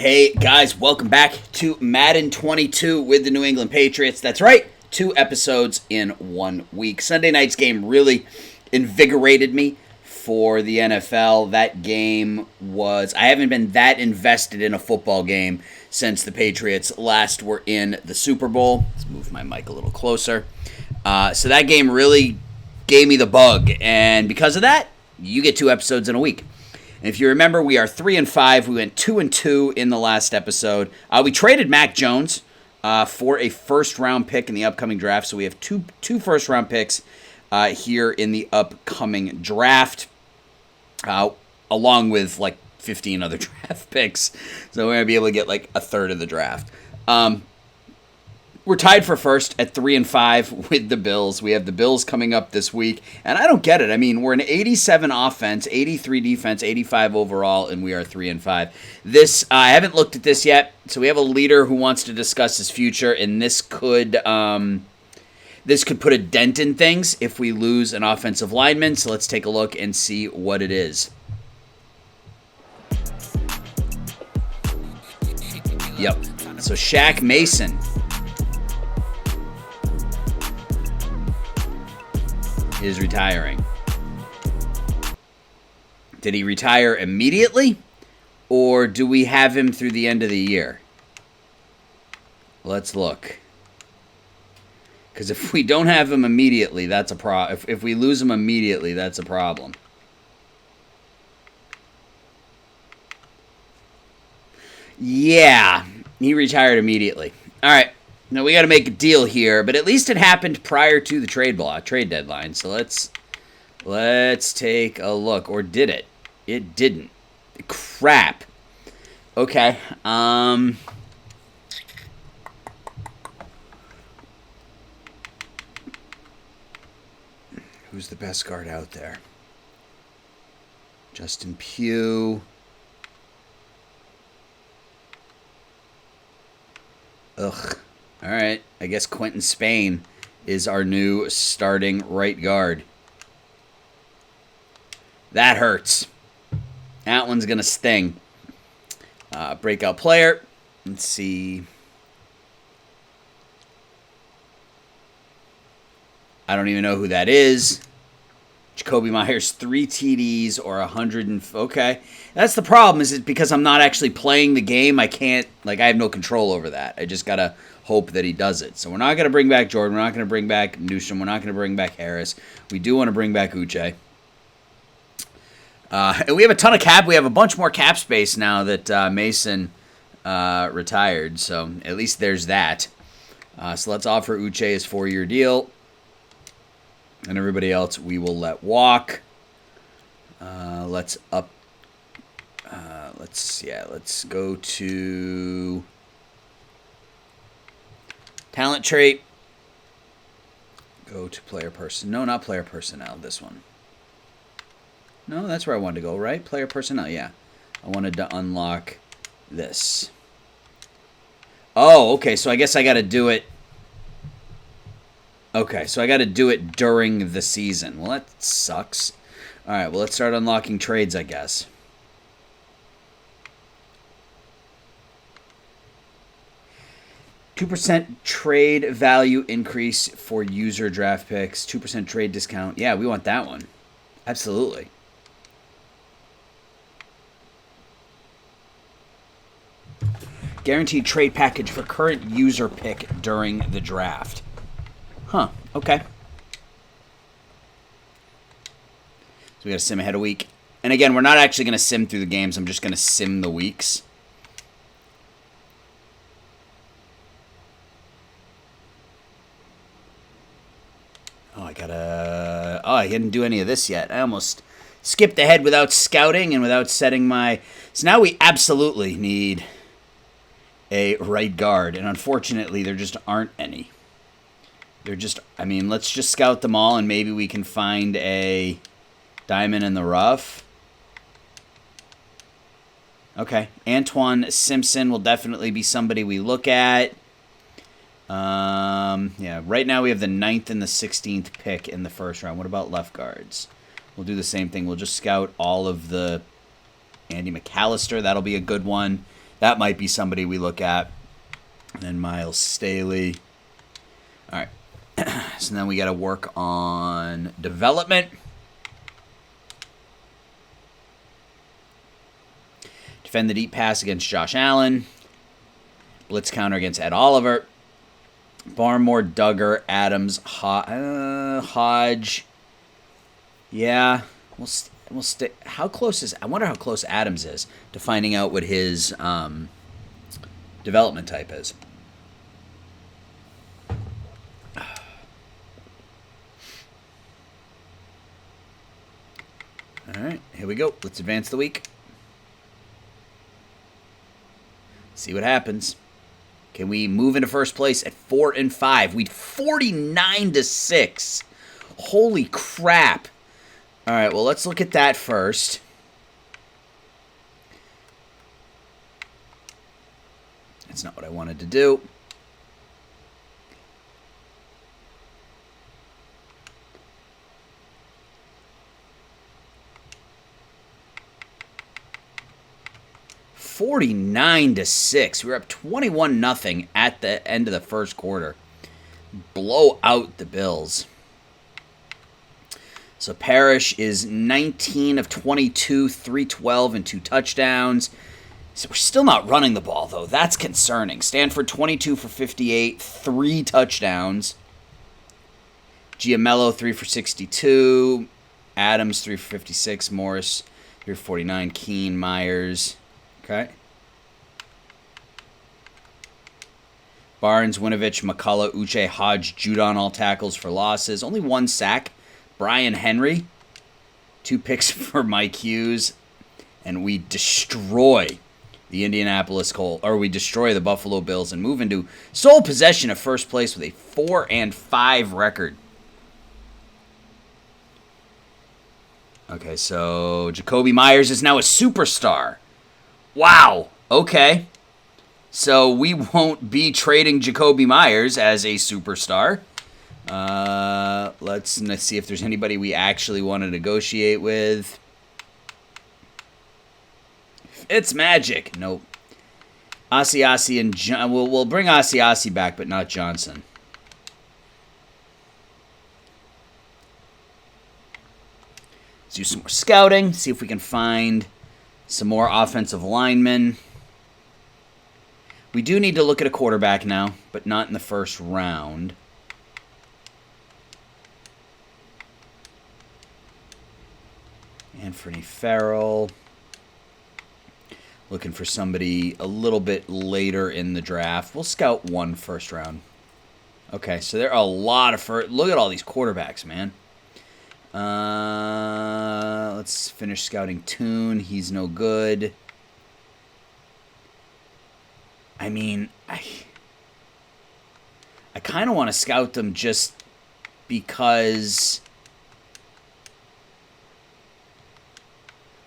Hey guys, welcome back to Madden 22 with the New England Patriots. That's right, 2 episodes in 1 week. Sunday night's game really invigorated me for the NFL. That game was, I haven't been that invested in a football game since the Patriots last were in the Super Bowl. Let's move my mic a little closer. So that game really gave me the bug, and because of that, you get 2 episodes in a week. And if you remember, we are 3-5. We went 2-2 in the last episode. We traded Mac Jones for a first-round pick in the upcoming draft. So we have two first-round picks here in the upcoming draft, along with like 15 other draft picks. So we're going to be able to get like a third of the draft. We're tied for first at 3-5 with the Bills. We have the Bills coming up this week, and I don't get it. I mean, we're an 87 offense, 83 defense, 85 overall, and we are 3-5. This I haven't looked at this yet, so we have a leader who wants to discuss his future, and this could put a dent in things if we lose an offensive lineman. So let's take a look and see what it is. Yep. So Shaq Mason is retiring. Did he retire immediately, or do we have him through the end of the year? Let's look. Because if we don't have him immediately, that's a problem. If we lose him immediately, that's a problem. Yeah, he retired immediately. All right. Now, we got to make a deal here, but at least it happened prior to the trade deadline. So let's take a look. Or did it? It didn't. Crap. Okay. Who's the best guard out there? Justin Pugh. Ugh. All right, I guess Quentin Spain is our new starting right guard. That hurts. That one's going to sting. Breakout player. Let's see. I don't even know who that is. Jacoby Myers, 3 TDs or 100 okay. That's the problem, is it because I'm not actually playing the game, I have no control over that. I just got to hope that he does it. So we're not going to bring back Jordan. We're not going to bring back Newsom. We're not going to bring back Harris. We do want to bring back Uche. And we have a ton of cap. We have a bunch more cap space now that Mason retired. So at least there's that. So let's offer Uche his 4-year deal. And everybody else we will let walk. Let's go to talent trait. Go to player person. No, not player personnel. This one. No, that's where I wanted to go, right? Player personnel, yeah. I wanted to unlock this. Oh, okay. So I guess I got to do it. Okay, so I got to do it during the season. Well, that sucks. All right, well, let's start unlocking trades, I guess. %2 trade value increase for user draft picks. 2% trade discount. Yeah, we want that one. Absolutely. Guaranteed trade package for current user pick during the draft. Huh, okay. So we got to sim ahead a week. And again, we're not actually going to sim through the games. I'm just going to sim the weeks. I didn't do any of this yet. I almost skipped ahead without scouting and without setting my... So now we absolutely need a right guard. And unfortunately, there just aren't any. Let's just scout them all and maybe we can find a diamond in the rough. Okay. Antoine Simpson will definitely be somebody we look at. Right now we have the 9th and the 16th pick in the first round. What about left guards? We'll do the same thing. We'll just scout all of the Andy McAllister. That'll be a good one. That might be somebody we look at. And then Miles Staley. All right. So then we got to work on development. Defend the deep pass against Josh Allen. Blitz counter against Ed Oliver. Barmore, Duggar, Adams, Hodge. Yeah, we'll stay. How close is? I wonder how close Adams is to finding out what his development type is. All right, here we go. Let's advance the week. See what happens. Can we move into first place at 4-5? We 49-6. Holy crap! All right, well, let's look at that first. That's not what I wanted to do. $49-6. We were up 21-0 at the end of the first quarter. Blow out the Bills. So Parrish is 19 of 22, 312, and 2 touchdowns. So we're still not running the ball, though. That's concerning. Stanford, 22 for 58, 3 touchdowns. Giamello, 3 for 62. Adams, 3 for 56. Morris, 3 for 49. Keene, Myers. Okay. Barnes, Winovich, McCullough, Uche, Hodge, Judon, all tackles for losses. Only 1 sack. Brian Henry, 2 picks for Mike Hughes. And we destroy the Indianapolis Colts, or we destroy the Buffalo Bills and move into sole possession of first place with a 4-5 record. Okay, so Jacoby Myers is now a superstar. Wow. Okay. So we won't be trading Jacoby Myers as a superstar. Let's see if there's anybody we actually want to negotiate with. It's Magic. Nope. Asiasi and we'll bring Asiasi back, but not Johnson. Let's do some more scouting. See if we can find some more offensive linemen. We do need to look at a quarterback now, but not in the first round. Anthony Farrell. Looking for somebody a little bit later in the draft. We'll scout 1 first round. Okay, so there are a lot of look at all these quarterbacks, man. Let's finish scouting Toon. He's no good. I mean, I kind of want to scout them just because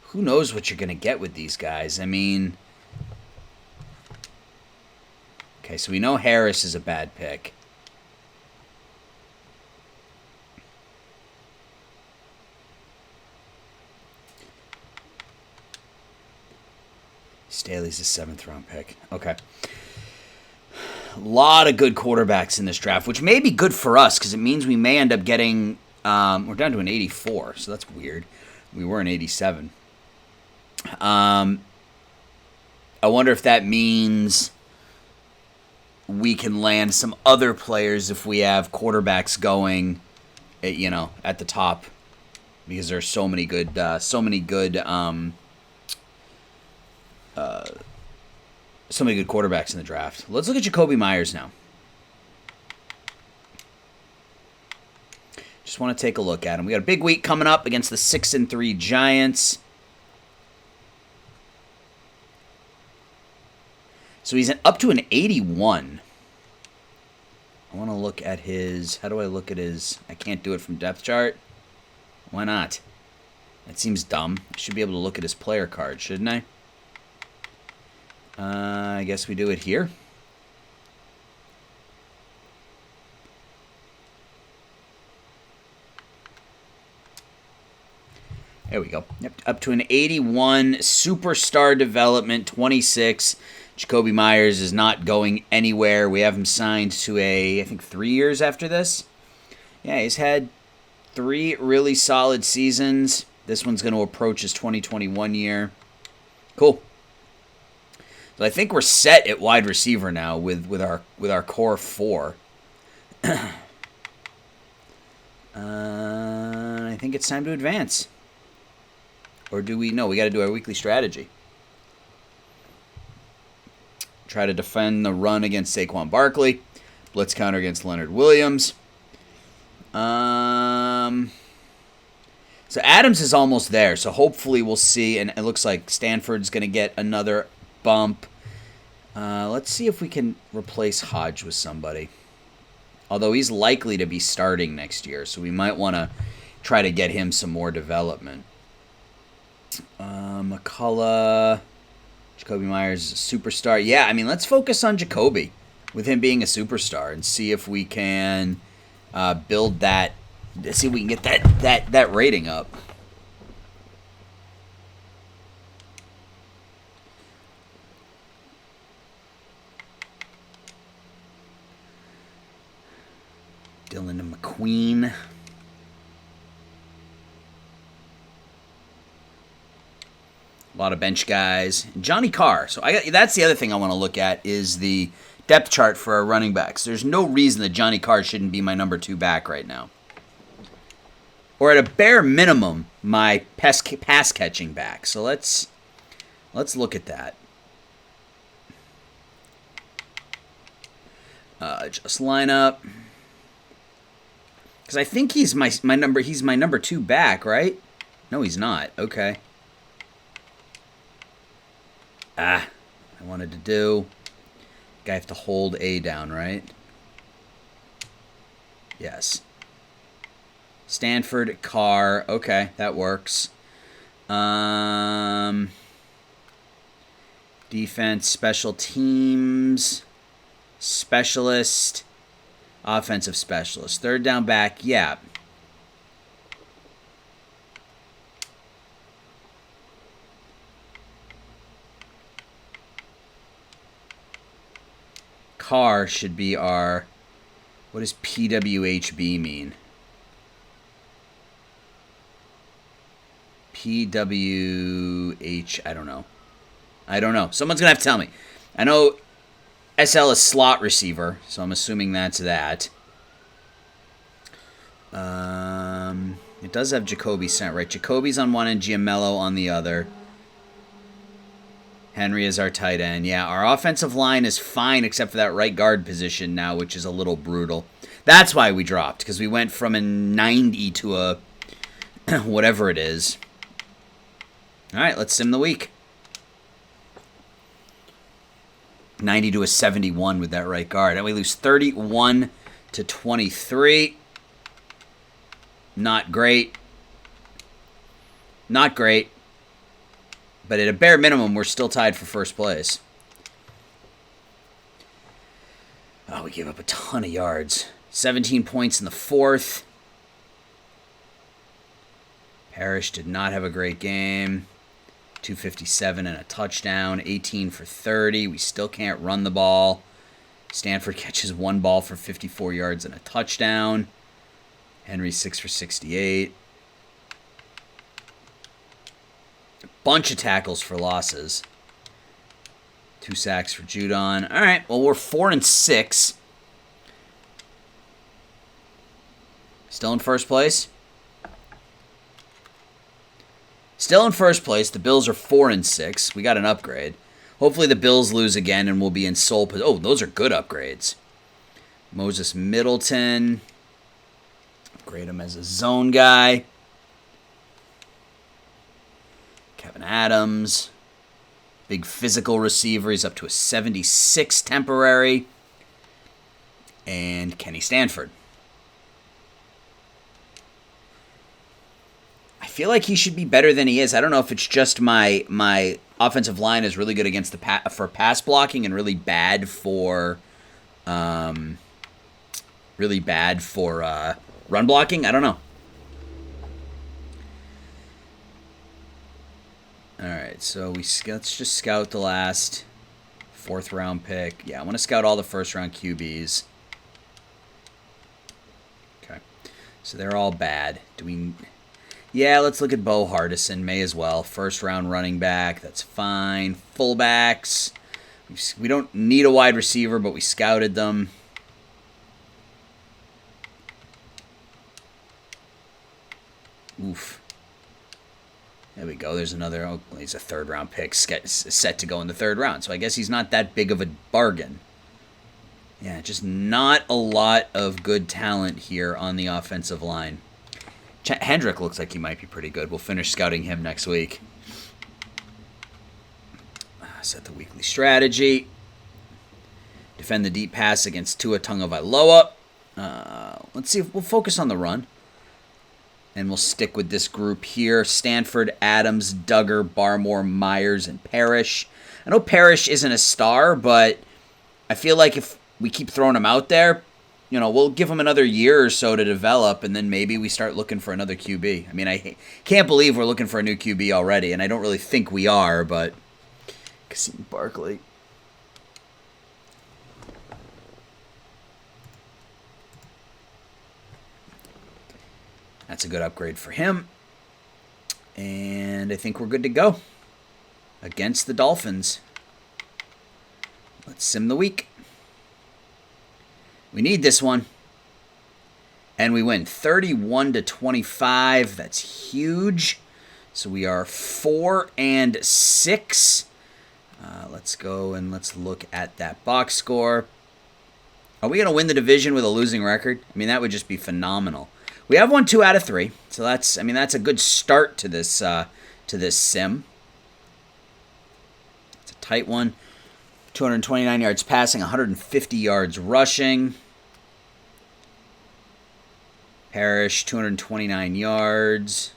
who knows what you're going to get with these guys. I mean, okay, so we know Harris is a bad pick. Staley's a 7th round pick. Okay. A lot of good quarterbacks in this draft, which may be good for us because it means we may end up getting... we're down to an 84, so that's weird. We were an 87. I wonder if that means we can land some other players if we have quarterbacks going, at the top, because there's so many good quarterbacks in the draft. Let's look at Jacoby Myers now. Just want to take a look at him. We got a big week coming up against the 6-3 Giants. So he's up to an 81. I want to look at his... How do I look at his... I can't do it from depth chart. Why not? That seems dumb. I should be able to look at his player card, shouldn't I? I guess we do it here. There we go. Yep, up to an 81, superstar development, 26, Jacoby Myers is not going anywhere. We have him signed to I think 3 years after this. Yeah, he's had 3 really solid seasons. This one's going to approach his 2021 year. Cool. So I think we're set at wide receiver now with our core 4. I think it's time to advance. Or do we? No, we got to do our weekly strategy. Try to defend the run against Saquon Barkley. Blitz counter against Leonard Williams. So Adams is almost there. So hopefully we'll see. And it looks like Stanford's going to get another bump. Let's see if we can replace Hodge with somebody. Although he's likely to be starting next year. So we might want to try to get him some more development. McCullough. Jacoby Myers is a superstar. Yeah, I mean, let's focus on Jacoby with him being a superstar and see if we can build that. See if we can get that rating up. Dylan and McQueen. A lot of bench guys. Johnny Carr. So that's the other thing I want to look at is the depth chart for our running backs. There's no reason that Johnny Carr shouldn't be my number 2 back right now. Or at a bare minimum, my pass catching back. So let's look at that. Just line up. Because I think he's my number 2 back, right? No, he's not. Okay. I wanted to do. I have to hold A down, right? Yes. Stanford, Carr. Okay, that works. Defense, special teams, specialist, offensive specialist. Third down back, yeah. Carr should be our... What does PWHB mean? PWH... I don't know. Someone's going to have to tell me. I know SL is slot receiver, so I'm assuming that's that. It does have Jacoby sent, right? Jacoby's on one end, Giamello on the other. Henry is our tight end. Yeah, our offensive line is fine except for that right guard position now, which is a little brutal. That's why we dropped, because we went from a 90 to a whatever it is. All right, let's sim the week. 90 to a 71 with that right guard. And we lose 31 to 23. Not great. Not great. But at a bare minimum, we're still tied for first place. Oh, we gave up a ton of yards. 17 points in the fourth. Parrish did not have a great game. 257 and a touchdown. 18 for 30. We still can't run the ball. Stanford catches one ball for 54 yards and a touchdown. Henry 6 for 68. Bunch of tackles for losses. 2 sacks for Judon. All right, well, we're 4-6. Still in first place? Still in first place. The Bills are 4-6. We got an upgrade. Hopefully the Bills lose again and we'll be in sole position. Oh, those are good upgrades. Moses Middleton. Upgrade him as a zone guy. Kevin Adams. Big physical receiver. He's up to a 76 temporary. And Kenny Stanford. I feel like he should be better than he is. I don't know if it's just my offensive line is really good against for pass blocking and really bad for run blocking. I don't know. All right, so let's just scout the last Fourth round pick. Yeah, I want to scout all the first round QBs. Okay. So they're all bad. Yeah, let's look at Bo Hardison. May as well. First round running back. That's fine. Fullbacks. We don't need a wide receiver, but we scouted them. Oof. There we go. There's another. Oh, he's a third round pick set to go in the third round. So I guess he's not that big of a bargain. Yeah, just not a lot of good talent here on the offensive line. Hendrick looks like he might be pretty good. We'll finish scouting him next week. Set the weekly strategy. Defend the deep pass against Tua Tagovailoa. Let's see if we'll focus on the run. And we'll stick with this group here. Stanford, Adams, Duggar, Barmore, Myers, and Parrish. I know Parrish isn't a star, but I feel like if we keep throwing him out there, we'll give him another year or so to develop, and then maybe we start looking for another QB. I mean, I can't believe we're looking for a new QB already, and I don't really think we are, but Kassim Barkley. That's a good upgrade for him. And I think we're good to go against the Dolphins. Let's sim the week. We need this one. And we win 31-25. That's huge. So we are 4-6. Let's go and let's look at that box score. Are we going to win the division with a losing record? I mean, that would just be phenomenal. We have won 2 out of 3, so that's a good start to this sim. It's a tight one. 229 yards passing, 150 yards rushing. Parrish, 229 yards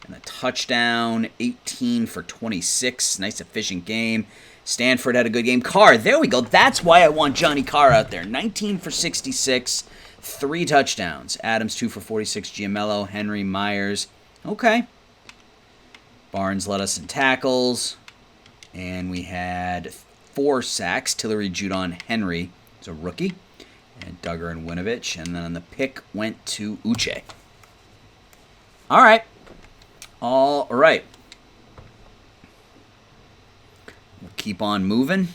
and a touchdown, 18 for 26. Nice efficient game. Stanford had a good game. Carr, there we go. That's why I want Johnny Carr out there. 19 for 66. 3 touchdowns. Adams, 2 for 46. Giamello, Henry, Myers. Okay. Barnes led us in tackles. And we had 4 sacks. Tillery, Judon, Henry. It's a rookie. And Duggar and Winovich. And then the pick went to Uche. All right. We'll keep on moving.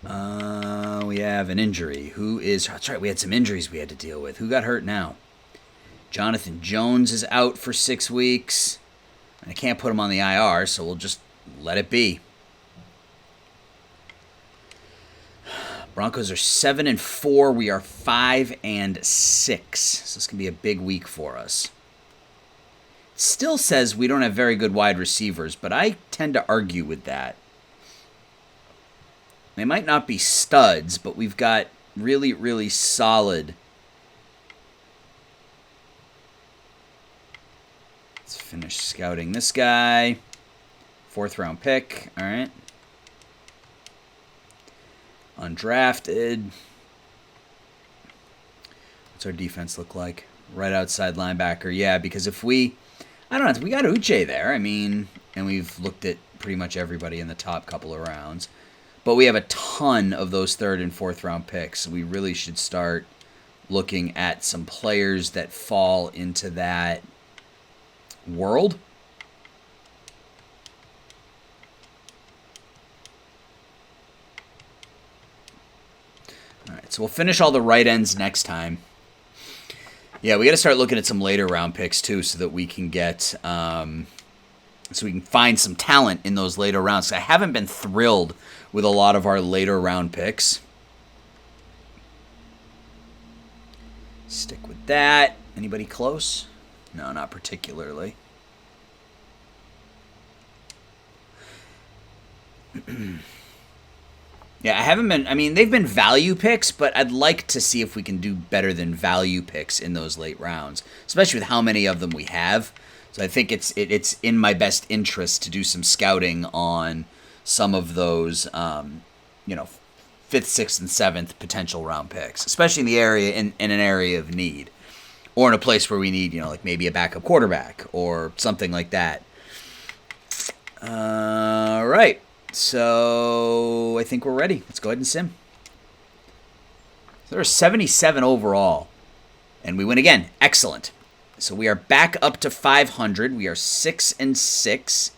We have an injury. That's right, we had some injuries we had to deal with. Who got hurt now? Jonathan Jones is out for 6 weeks. I can't put him on the IR, so we'll just let it be. Broncos are 7-4. We are 5-6. So this can be a big week for us. It still says we don't have very good wide receivers, but I tend to argue with that. They might not be studs, but we've got really, really solid. Let's finish scouting this guy. 4th round pick. All right. Undrafted. What's our defense look like? Right outside linebacker. Yeah, because if we got Uche there. I mean, and we've looked at pretty much everybody in the top couple of rounds. But we have a ton of those 3rd and 4th round picks. So we really should start looking at some players that fall into that world. All right, so we'll finish all the right ends next time. Yeah, we got to start looking at some later round picks too, so that we can get, so we can find some talent in those later rounds. I haven't been thrilled with a lot of our later round picks. Stick with that. Anybody close? No, not particularly. Yeah, they've been value picks, but I'd like to see if we can do better than value picks in those late rounds, especially with how many of them we have. So I think it's in my best interest to do some scouting on some of those, 5th, 6th, and 7th potential round picks, especially in the area in an area of need, or in a place where we need, like maybe a backup quarterback or something like that. All right. so I think we're ready. Let's go ahead and sim. So there are 77 overall, and we win again. Excellent. So we are back up to 500. We are 6-6.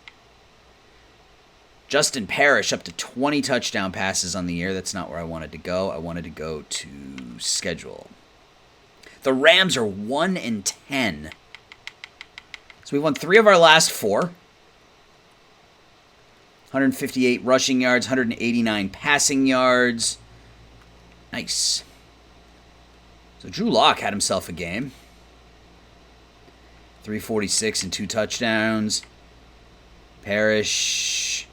Justin Parrish up to 20 touchdown passes on the year. That's not where I wanted to go. I wanted to go to schedule. The Rams are 1-10. So we won 3 of our last 4. 158 rushing yards, 189 passing yards. Nice. So Drew Lock had himself a game. 346 and 2 touchdowns. Parrish,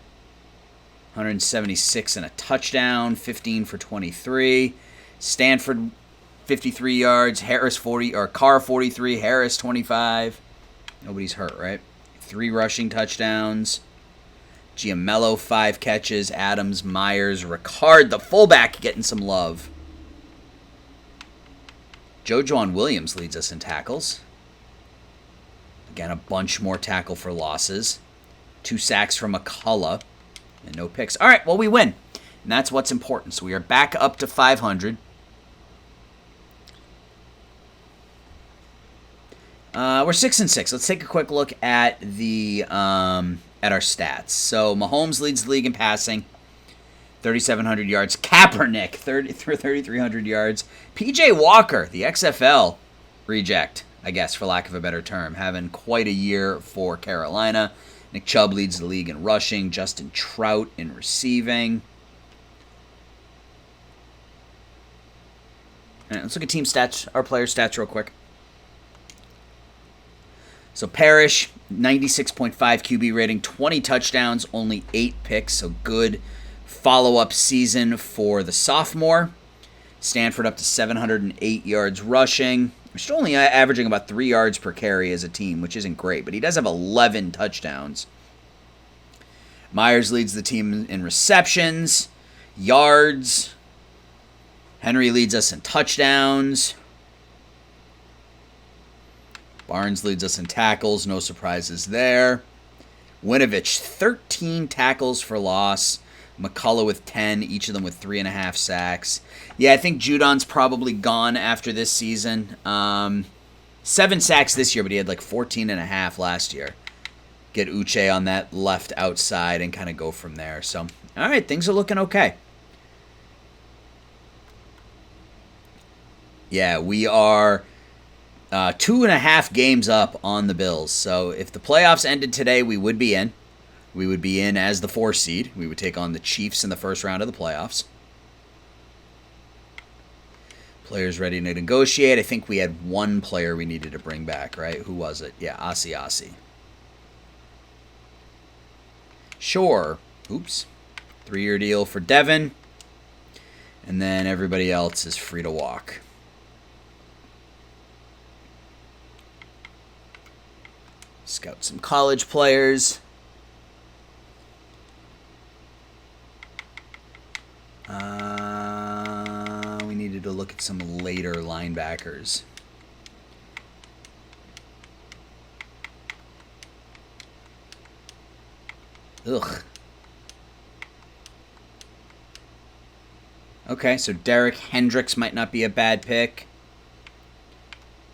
176 and a touchdown, 15 for 23. Stanford, 53 yards. Harris, 40, or Carr, 43. Harris, 25. Nobody's hurt, right? 3 rushing touchdowns. Giamello, 5 catches. Adams, Myers, Ricard, the fullback, getting some love. Jojuan Williams leads us in tackles. Again, a bunch more tackle for losses. 2 sacks from McCullough. And no picks. All right, well, we win. And that's what's important. So we are back up to 500. We're 6-6. Let's take a quick look at the at our stats. So Mahomes leads the league in passing, 3,700 yards. Kaepernick, 3,300 yards. P.J. Walker, the XFL reject, I guess, for lack of a better term, having quite a year for Carolina. Nick Chubb leads the league in rushing. Justin Trout in receiving. All right, let's look at team stats, our player stats real quick. So Parrish, 96.5 QB rating, 20 touchdowns, only 8 picks, so good follow-up season for the sophomore. Stanford up to 708 yards rushing. We're still only averaging about 3 yards per carry as a team, which isn't great, but he does have 11 touchdowns. Myers leads the team in receptions, yards. Henry leads us in touchdowns. Barnes leads us in tackles. No surprises there. Winovich, 13 tackles for loss. McCullough with 10, each of them with 3.5 sacks. Yeah, I think Judon's probably gone after this season. 7 sacks this year, but he had like 14.5 last year. Get Uche on that left outside and kind of go from there. So, all right, things are looking okay. Yeah, we are 2.5 games up on the Bills. So if the playoffs ended today, we would be in. We would be in as the 4 seed. We would take on the Chiefs in the first round of the playoffs. Players ready to negotiate. I think we had 1 player we needed to bring back, right? Who was it? Yeah, Asiasi. Sure. Oops. 3-year deal for Devin. And then everybody else is free to walk. Scout some college players. We needed to look at some later linebackers. Ugh. Okay, so Derek Hendricks might not be a bad pick.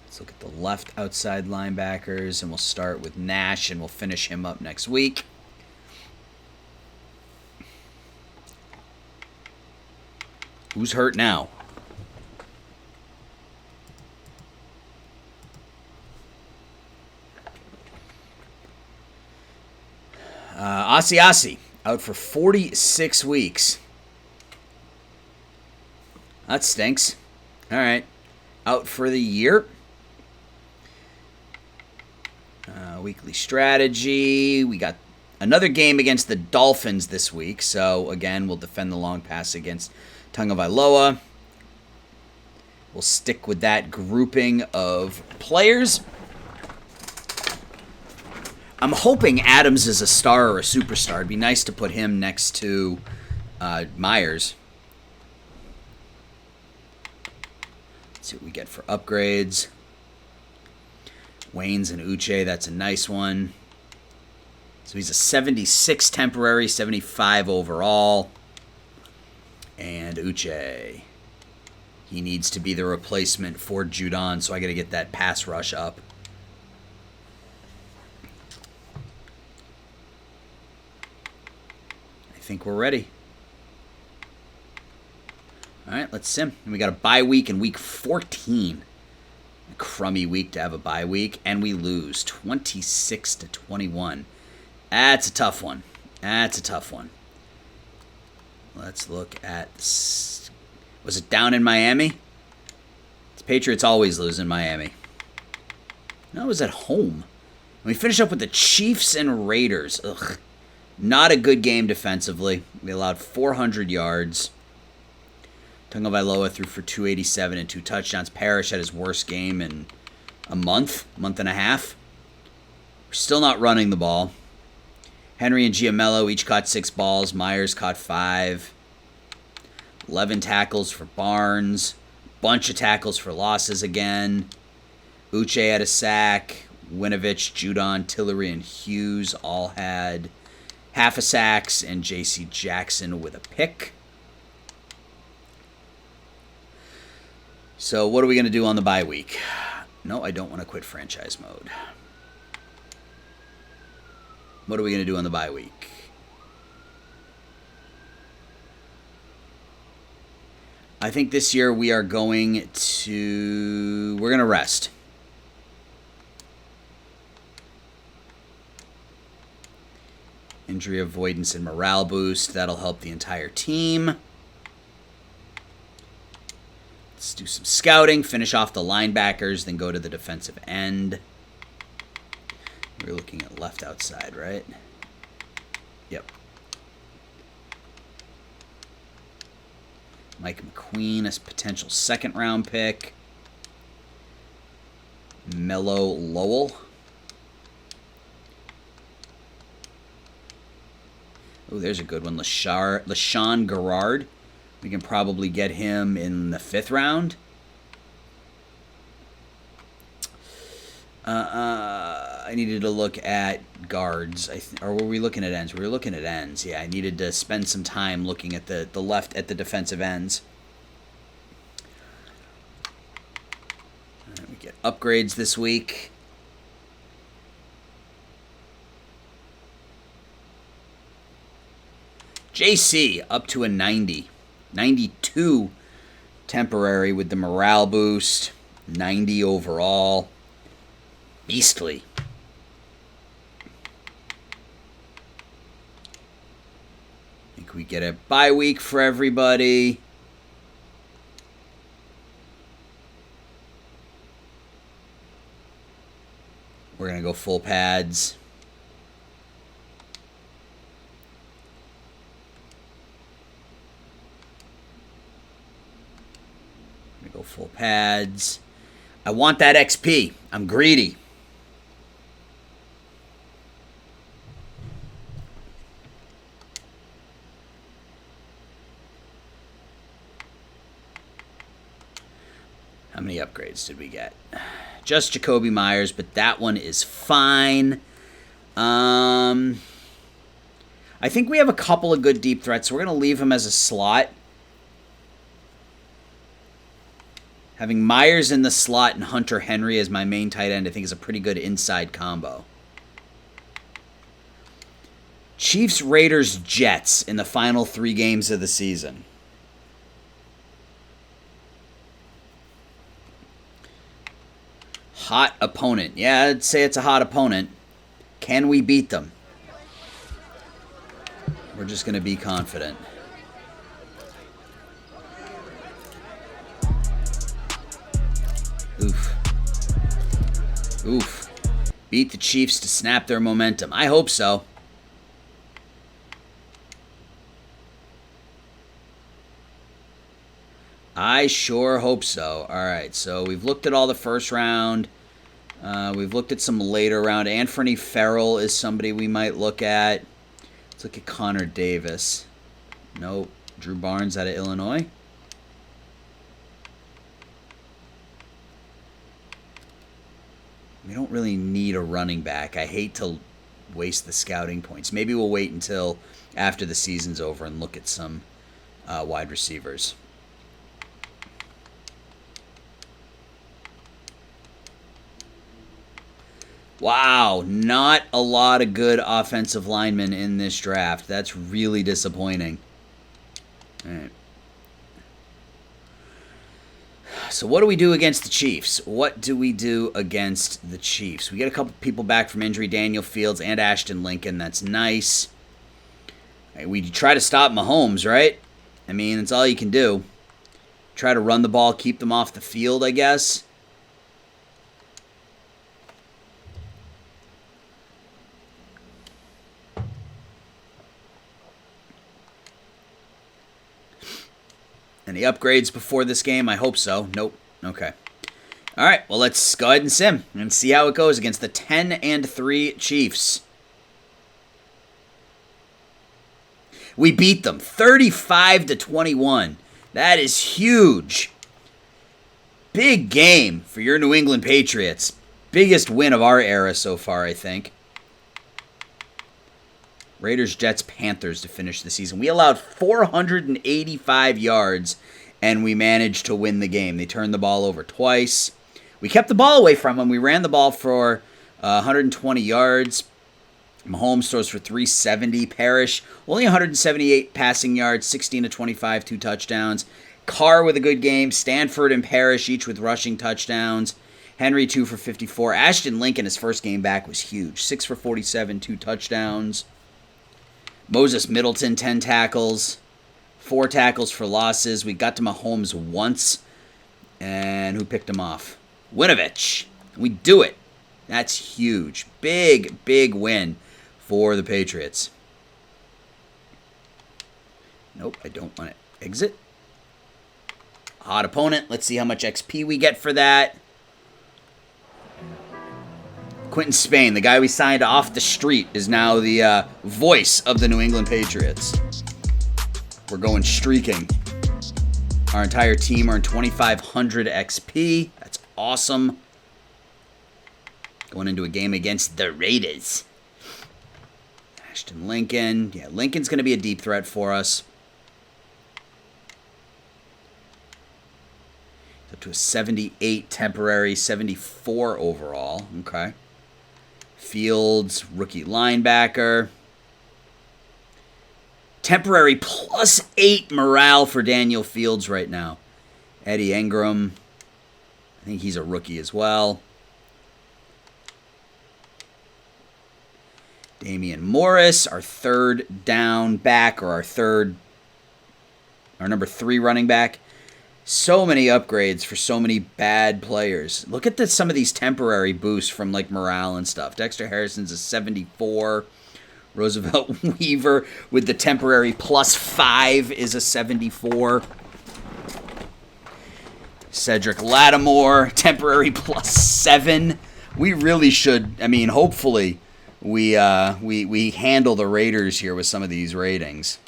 Let's look at the left outside linebackers, and we'll start with Nash, and we'll finish him up next week. Who's hurt now? Asiasi, out for 46 weeks. That stinks. All right. Out for the year. Weekly strategy. We got another game against the Dolphins this week. So, again, we'll defend the long pass against Tagovailoa. We'll stick with that grouping of players. I'm hoping Adams is a star or a superstar. It'd be nice to put him next to Myers. Let's see what we get for upgrades. Waynes and Uche, that's a nice one. So he's a 76 temporary, 75 overall. And Uche. He needs to be the replacement for Judon, so I got to get that pass rush up. I think we're ready. All right, let's sim. And we got a bye week in week 14. A crummy week to have a bye week, and we lose 26-21. That's a tough one. That's a tough one. Let's look at this. Was it down in Miami? The Patriots always lose in Miami. No, it was at home. We finish up with the Chiefs and Raiders. Ugh. Not a good game defensively. We allowed 400 yards. Tagovailoa threw for 287 and 2 touchdowns. Parrish had his worst game in a month and a half. We're still not running the ball. Henry and Giamello each caught 6 balls. Myers caught 5. 11 tackles for Barnes. Bunch of tackles for losses again. Uche had a sack. Winovich, Judon, Tillery, and Hughes all had half a sacks. And J.C. Jackson with a pick. So what are we going to do on the bye week? No, I don't want to quit franchise mode. What are we going to do on the bye week? I think this year we are going to... We're going to rest. Injury avoidance and morale boost. That'll help the entire team. Let's do some scouting, finish off the linebackers, then go to the defensive end. We're looking at left outside, right? Yep. Mike McQueen as potential second-round pick. Mello Lowell. Oh, there's a good one. LaShawn Garrard. We can probably get him in the 5th round. I needed to look at guards. Or were we looking at ends? We were looking at ends. Yeah, I needed to spend some time looking at the left at the defensive ends. We get upgrades this week. JC up to a 90. 92 temporary with the morale boost. 90 overall. Beastly. I think we get a bye week for everybody. We're going to go full pads. Go full pads. I want that XP. I'm greedy. How many upgrades did we get? Just Jacoby Myers, but that one is fine. I think we have a couple of good deep threats, so we're going to leave him as a slot. Having Myers in the slot and Hunter Henry as my main tight end, I think is a pretty good inside combo. Chiefs, Raiders, Jets in the final 3 games of the season. Hot opponent. Yeah, I'd say it's a hot opponent. Can we beat them? We're just going to be confident. Oof. Oof. Beat the Chiefs to snap their momentum. I hope so. I sure hope so. All right, so we've looked at all the first round. We've looked at some later round. Anthony Farrell is somebody we might look at. Let's look at Connor Davis. Nope. Drew Barnes out of Illinois. We don't really need a running back. I hate to waste the scouting points. Maybe we'll wait until after the season's over and look at some wide receivers. Wow, not a lot of good offensive linemen in this draft. That's really disappointing. All right. So what do we do against the Chiefs? What do we do against the Chiefs? We get a couple people back from injury, Daniel Fields and Ashton Lincoln. That's nice. We try to stop Mahomes, right? I mean, that's all you can do. Try to run the ball, keep them off the field, I guess. Any upgrades before this game? I hope so. Nope. Okay. All right. Well, let's go ahead and sim and see how it goes against the 10-3 Chiefs. We beat them 35-21. That is huge. Big game for your New England Patriots. Biggest win of our era so far, I think. Raiders, Jets, Panthers to finish the season. We allowed 485 yards, and we managed to win the game. They turned the ball over twice. We kept the ball away from them. We ran the ball for 120 yards. Mahomes throws for 370. Parrish, only 178 passing yards, 16-25, 2 touchdowns. Carr with a good game. Stanford and Parrish each with rushing touchdowns. Henry, 2 for 54. Ashton Lincoln, his first game back, was huge. 6 for 47, 2 touchdowns. Moses Middleton, 10 tackles, 4 tackles for losses. We got to Mahomes once. And who picked him off? Winovich. We do it. That's huge. Big, big win for the Patriots. Nope, I don't want to exit. Hot opponent. Let's see how much XP we get for that. Quentin Spain, the guy we signed off the street, is now the voice of the New England Patriots. We're going streaking. Our entire team earned 2,500 XP. That's awesome. Going into a game against the Raiders. Ashton Lincoln. Yeah, Lincoln's going to be a deep threat for us. Up to a 78 temporary, 74 overall. Okay. Fields, rookie linebacker. Temporary +8 morale for Daniel Fields right now. Eddie Ingram. I think he's a rookie as well. Damian Morris, our third down back, or our number 3 running back. So many upgrades for so many bad players. Look at some of these temporary boosts from like morale and stuff. Dexter Harrison's a 74. Roosevelt Weaver with the temporary +5 is a 74. Cedric Lattimore, temporary +7. We really should, I mean, hopefully we handle the Raiders here with some of these ratings.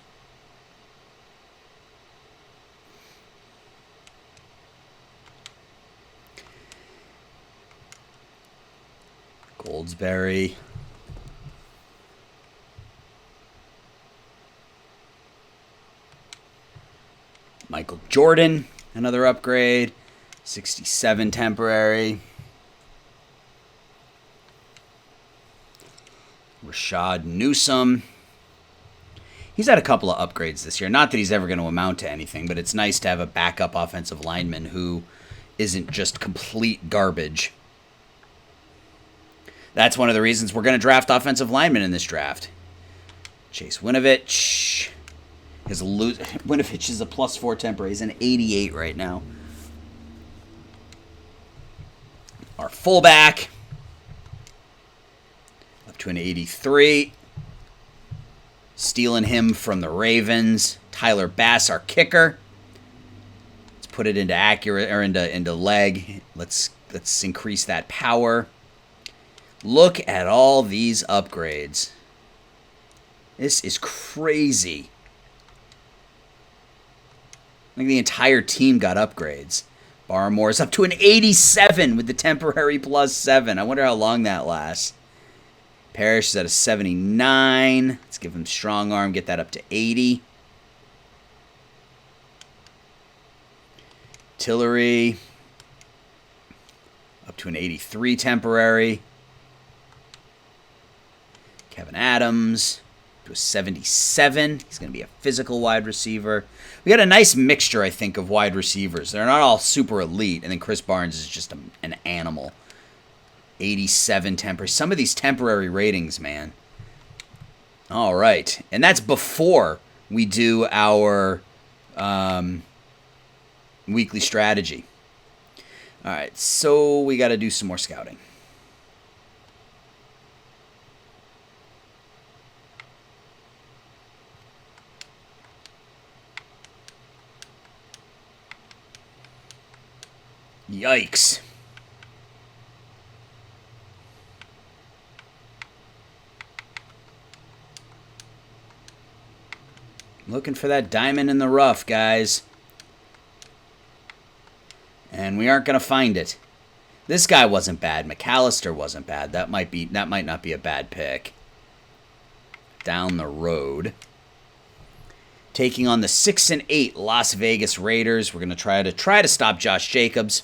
Goldsberry. Michael Jordan, another upgrade. 67 temporary. Rashad Newsome. He's had a couple of upgrades this year. Not that he's ever going to amount to anything, but it's nice to have a backup offensive lineman who isn't just complete garbage. That's one of the reasons we're going to draft offensive linemen in this draft. Chase Winovich. Winovich is a +4 temporary. He's an 88 right now. Our fullback. Up to an 83. Stealing him from the Ravens. Tyler Bass, our kicker. Let's put it into accurate or into leg. Let's increase that power. Look at all these upgrades. This is crazy. I think the entire team got upgrades. Barmore's up to an 87 with the temporary +7. I wonder how long that lasts. Parrish is at a 79. Let's give him strong arm, get that up to 80. Tillery up to an 83 temporary. Kevin Adams to a 77. He's going to be a physical wide receiver. We got a nice mixture, I think, of wide receivers. They're not all super elite, and then Chris Barnes is just an animal. 87 temporary. Some of these temporary ratings, man. All right. And that's before we do our weekly strategy. All right. So we got to do some more scouting. Yikes. Looking for that diamond in the rough, guys. And we aren't going to find it. This guy wasn't bad. McAllister wasn't bad. That might not be a bad pick. Down the road. Taking on the 6-8 Las Vegas Raiders. We're going to try to stop Josh Jacobs.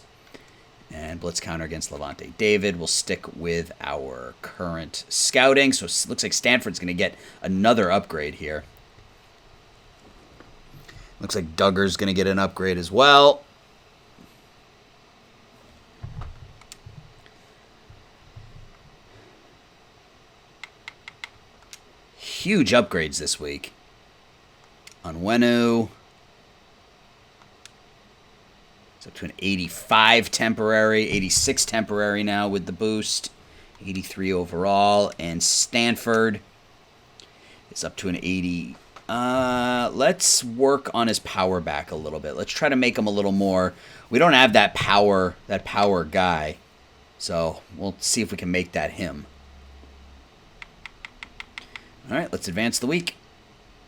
And blitz counter against Levante David. We'll stick with our current scouting. So it looks like Stanford's going to get another upgrade here. Looks like Duggar's going to get an upgrade as well. Huge upgrades this week. Onwenu. It's up to an 85 temporary, 86 temporary now with the boost, 83 overall, and Stanford is up to an 80. Let's work on his power back a little bit. Let's try to make him a little more. We don't have that power guy, so we'll see if we can make that him. All right, let's advance the week.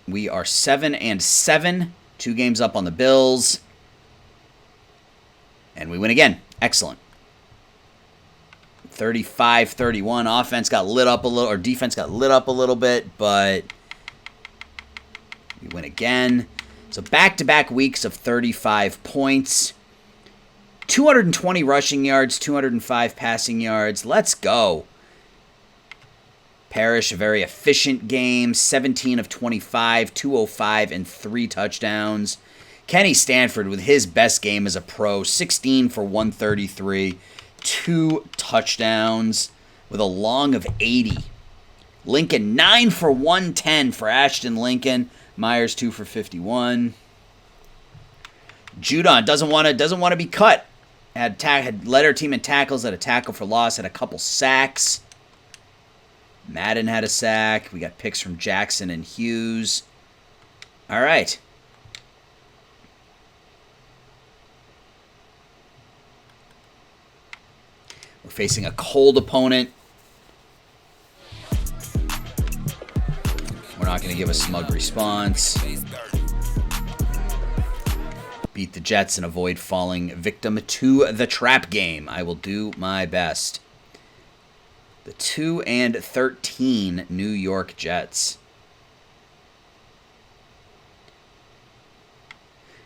We are 7-7, 2 games up on the Bills. And we win again. Excellent. 35-31. Offense got lit up a little, or defense got lit up a little bit, but we win again. So back-to-back weeks of 35 points. 220 rushing yards, 205 passing yards. Let's go. Parrish, a very efficient game. 17 of 25, 205, and 3 touchdowns. Kenny Stanford with his best game as a pro, 16 for 133, 2 touchdowns with a long of 80. Lincoln, 9 for 110 for Ashton Lincoln. Myers, 2 for 51. Judon doesn't want to be cut. Had led our team in tackles, had a tackle for loss, had a couple sacks. Madden had a sack. We got picks from Jackson and Hughes. All right. We're facing a cold opponent. We're not going to give a smug response. Beat the Jets and avoid falling victim to the trap game. I will do my best. The 2-13 New York Jets.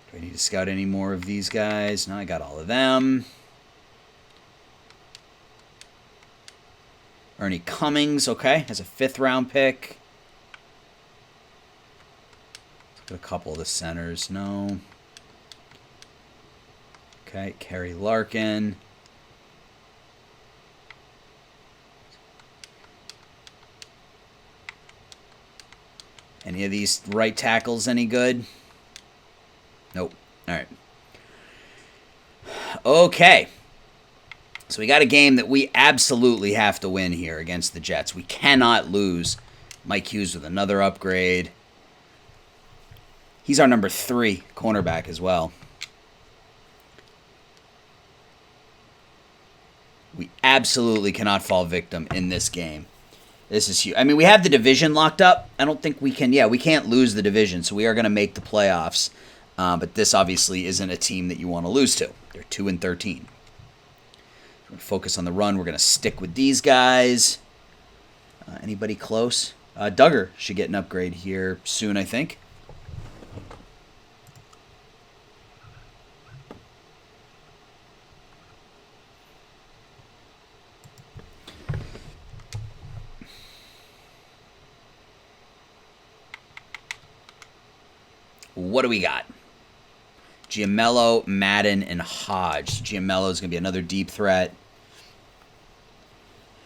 Do I need to scout any more of these guys? No, I got all of them. Ernie Cummings, okay, has a 5th round pick. Let's look at a couple of the centers. No. Okay, Kerry Larkin. Any of these right tackles any good? Nope. All right. Okay. So we got a game that we absolutely have to win here against the Jets. We cannot lose. Mike Hughes with another upgrade. He's our number 3 cornerback as well. We absolutely cannot fall victim in this game. This is huge. I mean, we have the division locked up. I don't think we can. Yeah, we can't lose the division, so we are going to make the playoffs. But this obviously isn't a team that you want to lose to. They're 2-13. We're going to focus on the run. We're going to stick with these guys. Anybody close? Duggar should get an upgrade here soon, I think. What do we got? Giamello, Madden, and Hodge. Giamello is going to be another deep threat.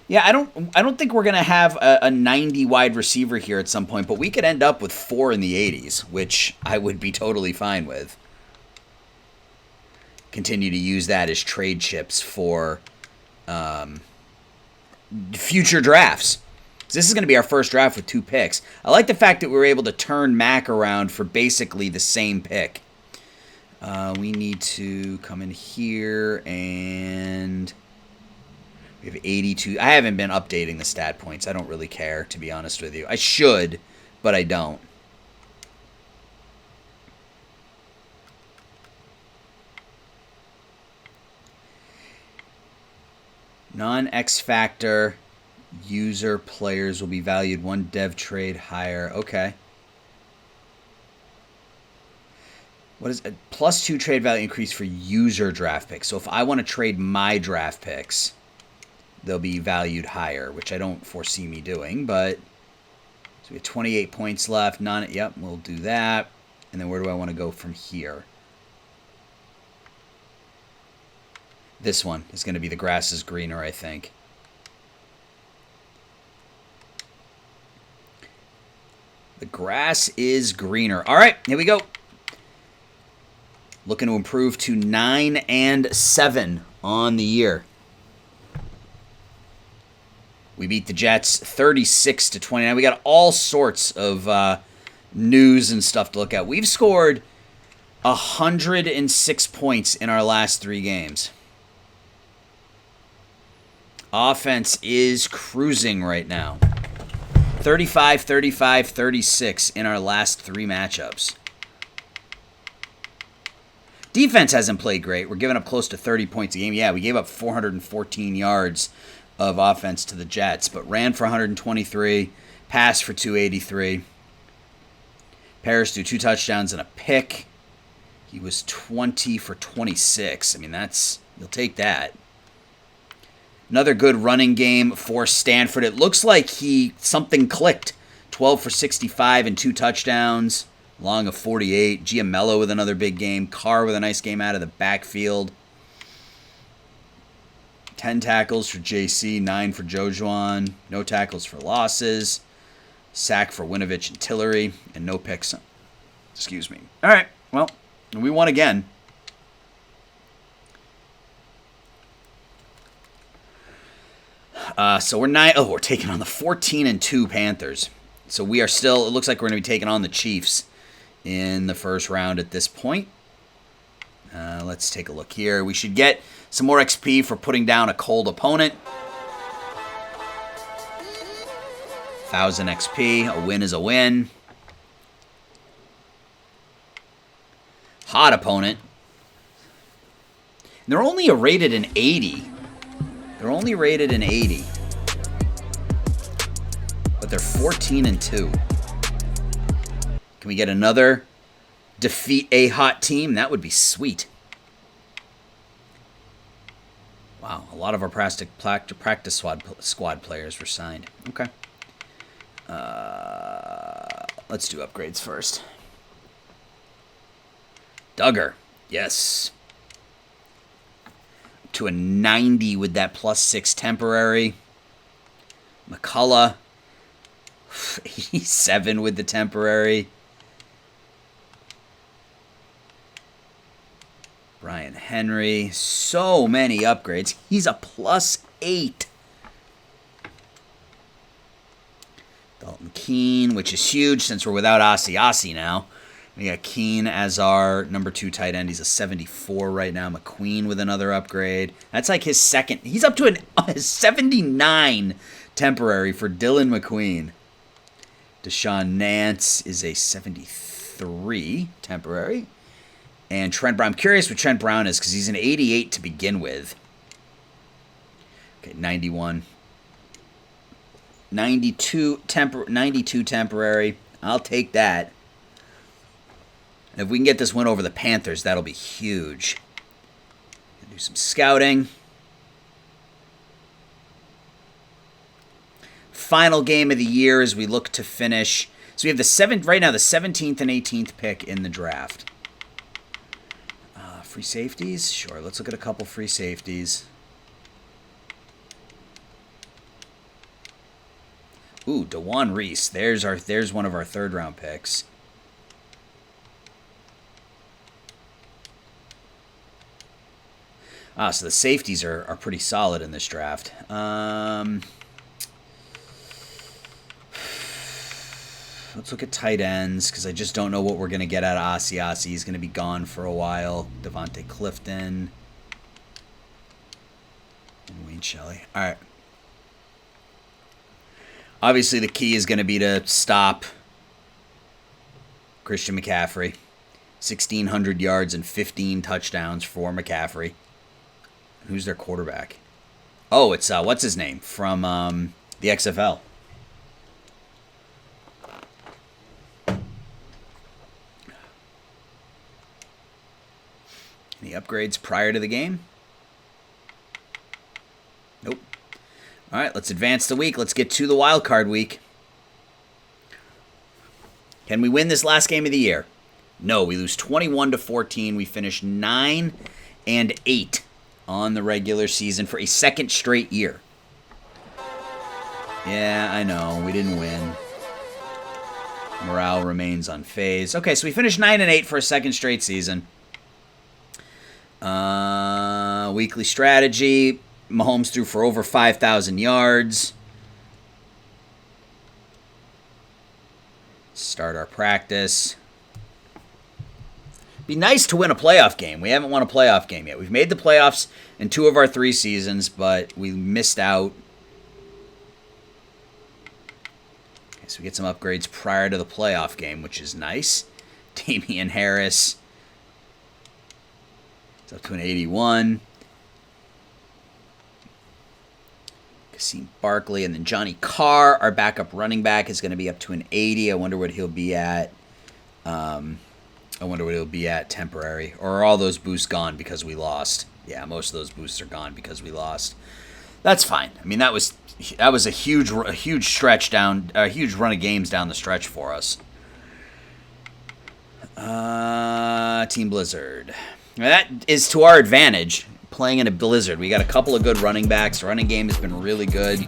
Yeah, I don't think we're going to have a 90 wide receiver here at some point, but we could end up with 4 in the 80s, which I would be totally fine with. Continue to use that as trade chips for future drafts. This is going to be our first draft with 2 picks. I like the fact that we were able to turn Mac around for basically the same pick. We need to come in here and we have 82. I haven't been updating the stat points. I don't really care, to be honest with you. I should, but I don't. Non-X Factor user players will be valued 1 dev trade higher. Okay. What is a +2 trade value increase for user draft picks? So if I want to trade my draft picks, they'll be valued higher, which I don't foresee me doing, but so we have 28 points left. Yep, we'll do that. And then where do I want to go from here? This one is going to be the grass is greener, I think. The grass is greener. All right, here we go. Looking to improve to 9-7 on the year. We beat the Jets 36-29. We got all sorts of news and stuff to look at. We've scored 106 points in our last 3 games. Offense is cruising right now. 35, 35, 36 in our last 3 matchups. Defense hasn't played great. We're giving up close to 30 points a game. Yeah, we gave up 414 yards of offense to the Jets, but ran for 123, passed for 283. Paris threw 2 touchdowns and a pick. He was 20 for 26. I mean, you'll take that. Another good running game for Stanford. It looks like something clicked. 12 for 65 and 2 touchdowns. Long of 48. Giamello with another big game. Carr with a nice game out of the backfield. 10 tackles for JC. 9 for Jojuan. No tackles for losses. Sack for Winovich and Tillery. And no picks. Excuse me. All right. Well, we won again. So we're taking on the 14-2 Panthers. So we are still, it looks like we're going to be taking on the Chiefs in the first round at this point. Let's take a look here. We should get some more XP for putting down a cold opponent. 1,000 XP. A win is a win. Hot opponent. And they're only rated an 80. They're only rated an 80. But they're 14-2. Can we get another defeat a hot team? That would be sweet. Wow, a lot of our practice squad players were signed. Okay. Let's do upgrades first. Duggar. Yes. To a 90 with that +6 temporary. McCullough. 87 with the temporary. Brian Henry. So many upgrades. He's a +8. Dalton Keene, which is huge since we're without Asiasi now. We got Keene as our number 2 tight end. He's a 74 right now. McQueen with another upgrade. That's like his second. He's up to a 79 temporary for Dylan McQueen. Deshaun Nance is a 73 temporary. And Trent Brown. I'm curious what Trent Brown is because he's an 88 to begin with. Okay, 91. 92 temporary. I'll take that. And if we can get this win over the Panthers, that'll be huge. Do some scouting. Final game of the year as we look to finish. So we have right now the 17th and 18th pick in the draft. Free safeties? Sure, let's look at a couple free safeties. Ooh, DeJuan Reese. There's one of our third-round picks. So the safeties are pretty solid in this draft. Let's look at tight ends, because I just don't know what we're going to get out of Asiasi. He's going to be gone for a while. Devontae Clifton. And Wayne Shelley. All right. Obviously, the key is going to be to stop Christian McCaffrey. 1,600 yards and 15 touchdowns for McCaffrey. Who's their quarterback? Oh, it's, what's his name? From the XFL. Any upgrades prior to the game? Nope. All right, let's advance the week. Let's get to the wild card week. Can we win this last game of the year? No, we lose 21-14. We finish 9-8 on the regular season for a second straight year. Yeah, I know. We didn't win. Morale remains unfazed. Okay, so we finished 9-8 for a second straight season. Weekly strategy. Mahomes threw for over 5,000 yards. Start our practice. Be nice to win a playoff game. We haven't won a playoff game yet. We've made the playoffs in 2 of our 3 seasons, but we missed out. Okay, so we get some upgrades prior to the playoff game, which is nice. Damian Harris. It's up to an 81. Kasim Barkley, and then Johnny Carr, our backup running back, is going to be up to an 80. I wonder what he'll be at. Temporary. Or are all those boosts gone because we lost? Yeah, most of those boosts are gone because we lost. That's fine. I mean, that was a huge stretch down, a huge run of games down the stretch for us. Team Blizzard. Now that is to our advantage. Playing in a blizzard. We got a couple of good running backs. The running game has been really good.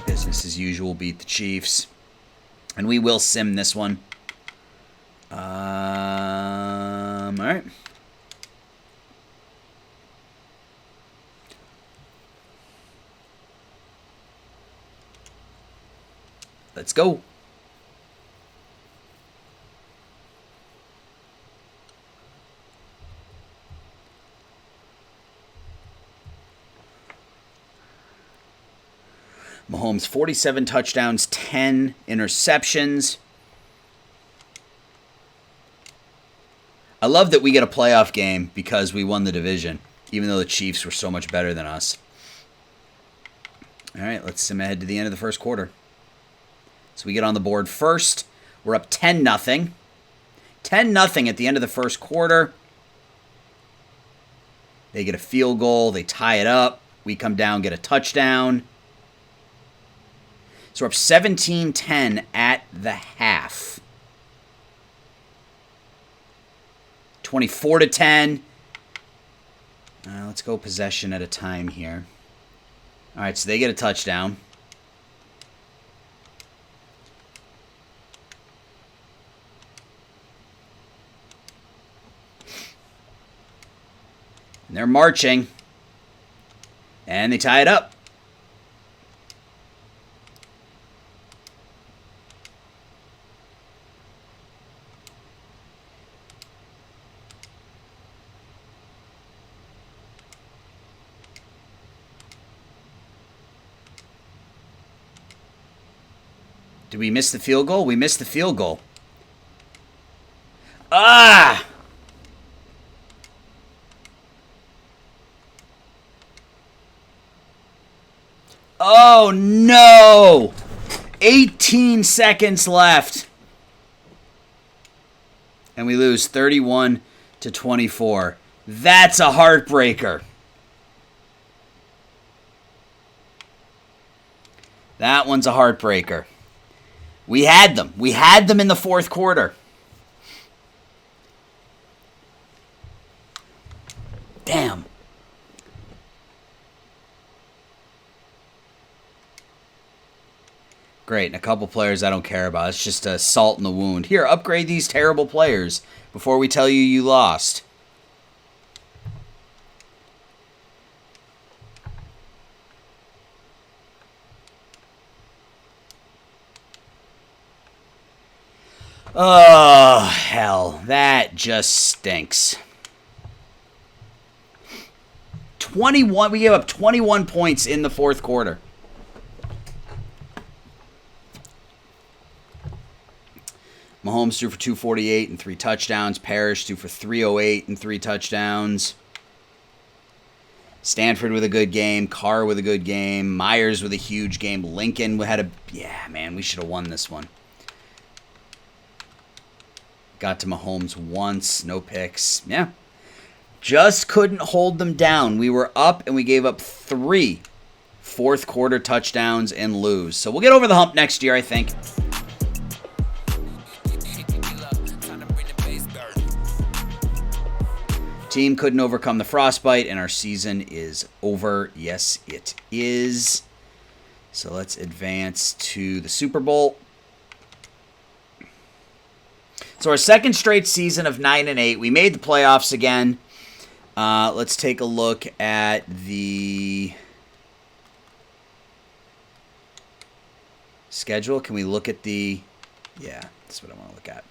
Business as usual, beat the Chiefs. And we will sim this one. All right. Let's go. Mahomes, 47 touchdowns, 10 interceptions. I love that we get a playoff game because we won the division, even though the Chiefs were so much better than us. All right, let's sim ahead to the end of the first quarter. So we get on the board first. We're up 10-0. 10-0 at the end of the first quarter. They get a field goal. They tie it up. We come down, get a touchdown. So we're up 17-10 at the half. 24-10. Let's go possession at a time here. All right, so they get a touchdown. And they're marching. And they tie it up. Did we miss the field goal? We missed the field goal. Ah! Oh, no! 18 seconds left. And we lose 31-24. That's a heartbreaker. That one's a heartbreaker. We had them. We had them in the fourth quarter. Damn. Great, and a couple players I don't care about. It's just a salt in the wound. Here, upgrade these terrible players before we tell you you lost. Oh, hell. That just stinks. 21. We gave up 21 points in the fourth quarter. Mahomes threw for 248 and 3 touchdowns. Parrish threw for 308 and 3 touchdowns. Stanford with a good game. Carr with a good game. Myers with a huge game. Lincoln had a... Yeah, man, we should have won this one. Got to Mahomes once. No picks. Yeah. Just couldn't hold them down. We were up and we gave up 3 fourth quarter touchdowns and lose. So we'll get over the hump next year, I think. Team couldn't overcome the frostbite, and our season is over. Yes, it is. So let's advance to the Super Bowl. So our second straight season of 9-8. We made the playoffs again. Let's take a look at the schedule. Can we look at the... Yeah, that's what I want to look at.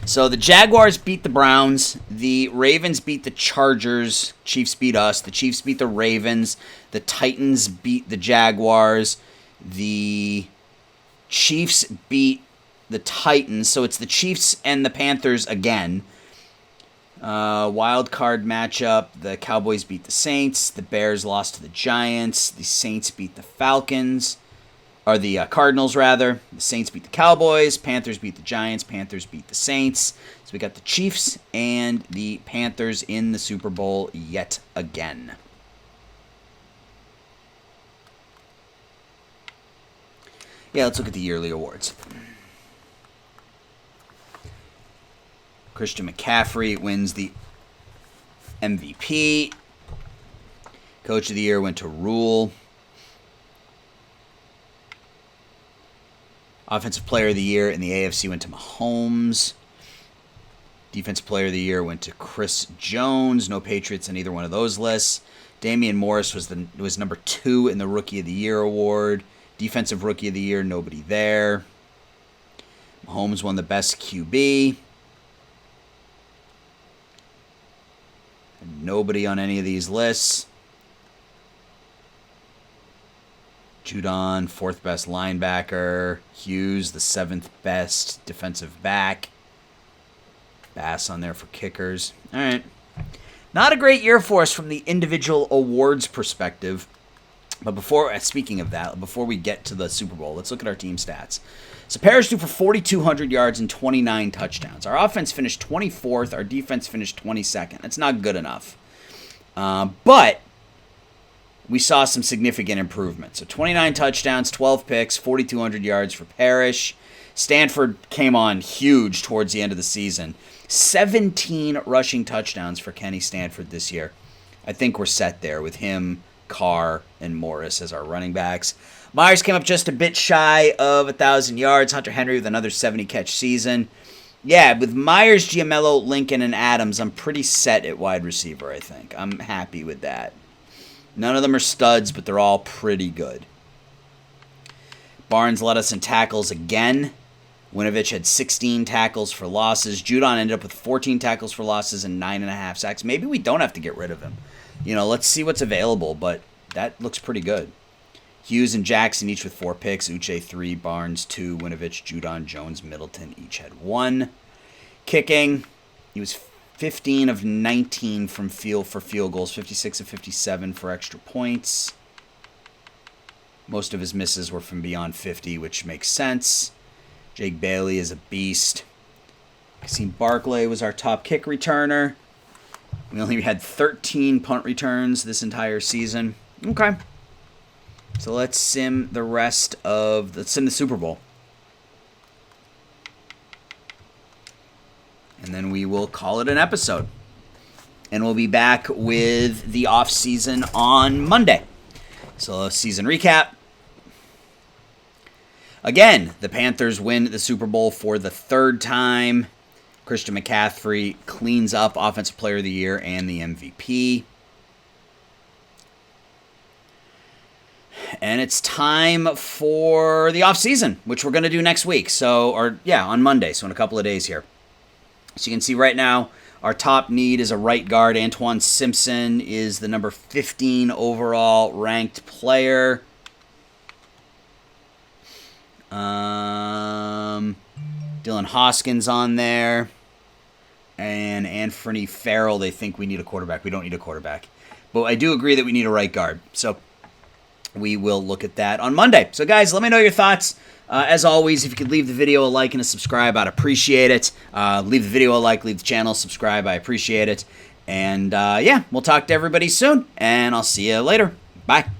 So the Jaguars beat the Browns. The Ravens beat the Chargers. Chiefs beat us. The Chiefs beat the Ravens. The Titans beat the Jaguars. The Chiefs beat the Titans. So it's the Chiefs and the Panthers again. Wild card matchup. The Cowboys beat the Saints. The Bears lost to the Giants. The Saints beat the Falcons. Or the Cardinals, rather. The Saints beat the Cowboys. Panthers beat the Giants. Panthers beat the Saints. So we got the Chiefs and the Panthers in the Super Bowl yet again. Yeah, let's look at the yearly awards. Christian McCaffrey wins the MVP. Coach of the Year went to Rule. Offensive Player of the Year in the AFC went to Mahomes. Defensive Player of the Year went to Chris Jones. No Patriots in either one of those lists. Damian Morris was number 2 in the Rookie of the Year award. Defensive Rookie of the Year, nobody there. Mahomes won the Best QB. Nobody on any of these lists. Judon, 4th best linebacker. Hughes, the 7th best defensive back. Bass on there for kickers. All right. Not a great year for us from the individual awards perspective. But speaking of that, before we get to the Super Bowl, let's look at our team stats. So Parrish threw for 4,200 yards and 29 touchdowns. Our offense finished 24th. Our defense finished 22nd. That's not good enough. But we saw some significant improvement. So 29 touchdowns, 12 picks, 4,200 yards for Parrish. Stanford came on huge towards the end of the season. 17 rushing touchdowns for Kenny Stanford this year. I think we're set there with him, Carr, and Morris as our running backs. Myers came up just a bit shy of 1,000 yards. Hunter Henry with another 70-catch season. Yeah, with Myers, Giamello, Lincoln, and Adams, I'm pretty set at wide receiver, I think. I'm happy with that. None of them are studs, but they're all pretty good. Barnes led us in tackles again. Winovich had 16 tackles for losses. Judon ended up with 14 tackles for losses and 9.5 sacks. Maybe we don't have to get rid of him. Let's see what's available, but that looks pretty good. Hughes and Jackson each with 4 picks. Uche 3, Barnes 2, Winovich, Judon, Jones, Middleton each had 1. Kicking, he was 15 of 19 from field goals, 56 of 57 for extra points. Most of his misses were from beyond 50, which makes sense. Jake Bailey is a beast. Kasim Barclay was our top kick returner. We only had 13 punt returns this entire season. Okay. So let's sim the Super Bowl. And then we will call it an episode. And we'll be back with the off-season on Monday. So season recap. Again, the Panthers win the Super Bowl for the third time. Christian McCaffrey cleans up Offensive Player of the Year and the MVP. And it's time for the offseason, which we're going to do next week. On Monday, so in a couple of days here. So you can see right now, our top need is a right guard. Antoine Simpson is the number 15 overall ranked player. Dylan Hoskins on there. And Anthony Farrell, they think we need a quarterback. We don't need a quarterback. But I do agree that we need a right guard. So we will look at that on Monday. So guys, let me know your thoughts. As always, if you could leave the video a like and a subscribe, I'd appreciate it. Leave the video a like, leave the channel, subscribe, I appreciate it. And we'll talk to everybody soon. And I'll see you later. Bye.